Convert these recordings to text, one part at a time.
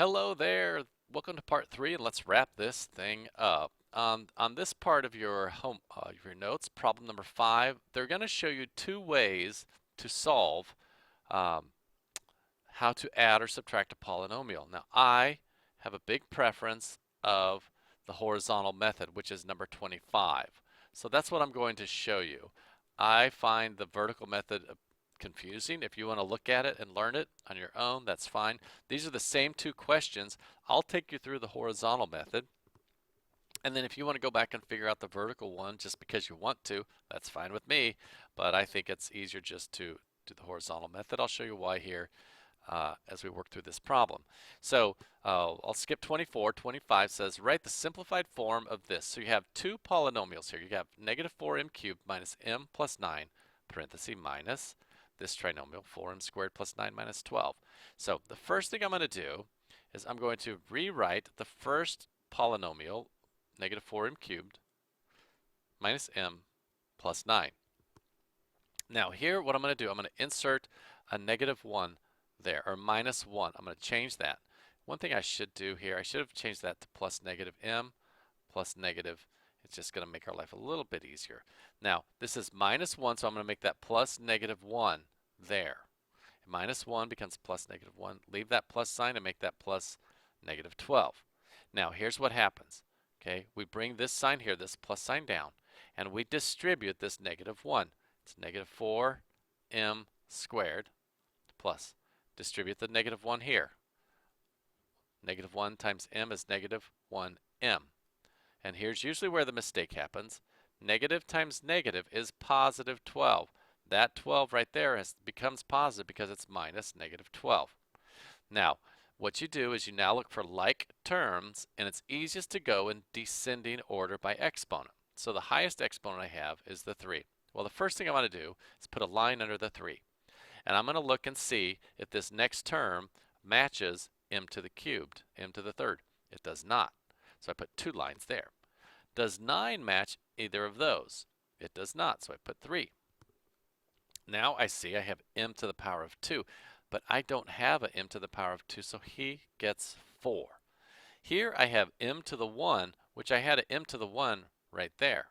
Hello there. Welcome to part 3, and let's wrap this thing up. On this part of your your notes, problem number 5, they're going to show you two ways to solve um, how to add or subtract a polynomial. Now, I have a big preference of the horizontal method, which is number 25. So that's what I'm going to show you. I find the vertical method confusing. If you want to look at it and learn it on your own, that's fine. These are the same two questions. I'll take you through the horizontal method. And then if you want to go back and figure out the vertical one just because you want to, that's fine with me. But I think it's easier just to do the horizontal method. I'll show you why here as we work through this problem. So I'll skip 24. 25 says, write the simplified form of this. So you have two polynomials here. You have negative 4m cubed minus m plus 9, parenthesis, minus this trinomial, 4m squared plus 9 minus 12. So the first thing I'm going to do is I'm going to rewrite the first polynomial, negative 4m cubed minus m plus 9. Now here, what I'm going to do, I'm going to insert a negative 1 there, or minus 1. I'm going to change that. One thing I should do here, I should have changed that to plus negative m plus negative. It's just going to make our life a little bit easier. Now, this is minus 1, so I'm going to make that plus negative 1 there. Minus 1 becomes plus negative 1. Leave that plus sign and make that plus negative 12. Now, here's what happens. Okay, we bring this sign here, this plus sign down, and we distribute this negative 1. It's negative 4m squared plus. Distribute the negative 1 here. Negative 1 times m is negative 1m. And here's usually where the mistake happens. Negative times negative is positive 12. That 12 right there becomes positive because it's minus negative 12. Now, what you do is you now look for like terms, and it's easiest to go in descending order by exponent. So the highest exponent I have is the 3. Well, the first thing I want to do is put a line under the 3. And I'm going to look and see if this next term matches m to the cubed, m to the third. It does not. So I put 2 lines there. Does 9 match either of those? It does not, so I put 3. Now I see I have m to the power of 2, but I don't have a m to the power of 2, so he gets 4. Here I have m to the 1, which I had an m to the 1 right there.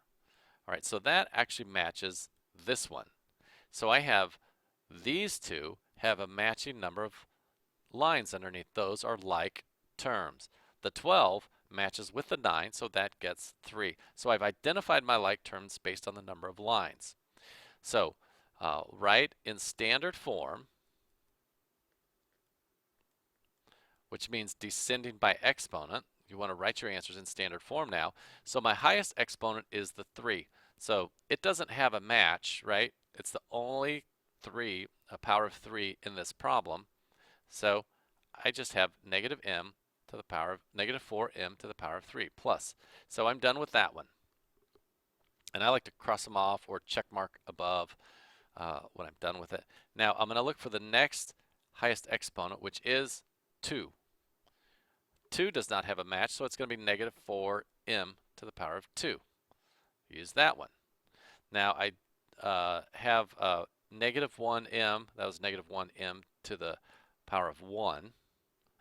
All right, so that actually matches this one. So I have these two have a matching number of lines underneath. Those are like terms. The 12 matches with the 9, so that gets 3. So I've identified my like terms based on the number of lines. So write in standard form, which means descending by exponent. You want to write your answers in standard form now. So my highest exponent is the 3. So it doesn't have a match, right? It's the only 3, a power of 3 in this problem. So I just have negative m to the power of negative 4m to the power of 3 plus. So I'm done with that one. And I like to cross them off or check mark above when I'm done with it. Now I'm going to look for the next highest exponent, which is 2. 2 does not have a match, so it's going to be negative 4m to the power of 2. Use that one. Now I have negative 1m, that was negative 1m to the power of 1.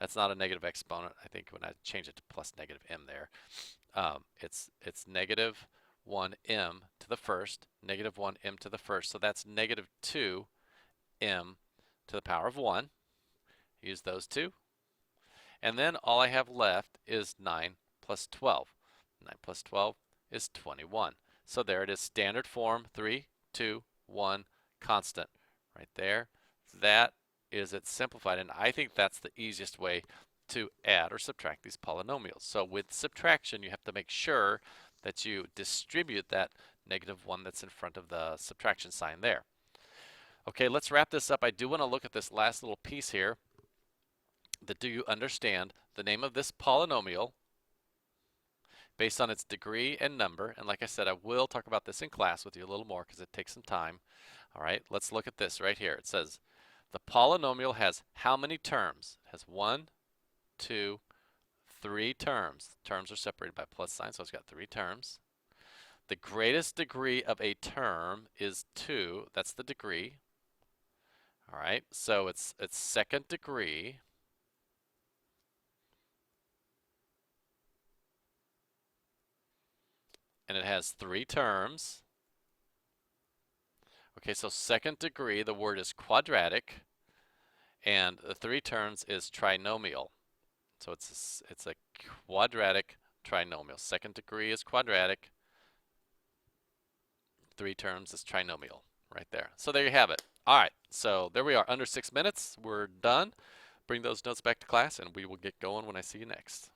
That's not a negative exponent. I think when I change it to plus negative m there, it's negative 1m to the first, negative 1m to the first. So that's negative 2m to the power of 1. Use those two. And then all I have left is 9 plus 12. 9 plus 12 is 21. So there it is, standard form, 3, 2, 1, constant. Right there. That is it simplified, and I think that's the easiest way to add or subtract these polynomials. So with subtraction, you have to make sure that you distribute that negative 1 that's in front of the subtraction sign there. Okay, let's wrap this up. I do want to look at this last little piece here. Do you understand the name of this polynomial based on its degree and number? And like I said, I will talk about this in class with you a little more because it takes some time. All right, let's look at this right here. It says the polynomial has how many terms? It has 1, 2, 3 terms. Terms are separated by plus sign, so it's got 3 terms. The greatest degree of a term is 2. That's the degree. All right, so it's second degree. and it has 3 terms. Okay, so second degree, the word is quadratic, and the 3 terms is trinomial. So it's a quadratic trinomial. Second degree is quadratic, 3 terms is trinomial right there. So there you have it. All right, so there we are, under 6 minutes. We're done. Bring those notes back to class, and we will get going when I see you next.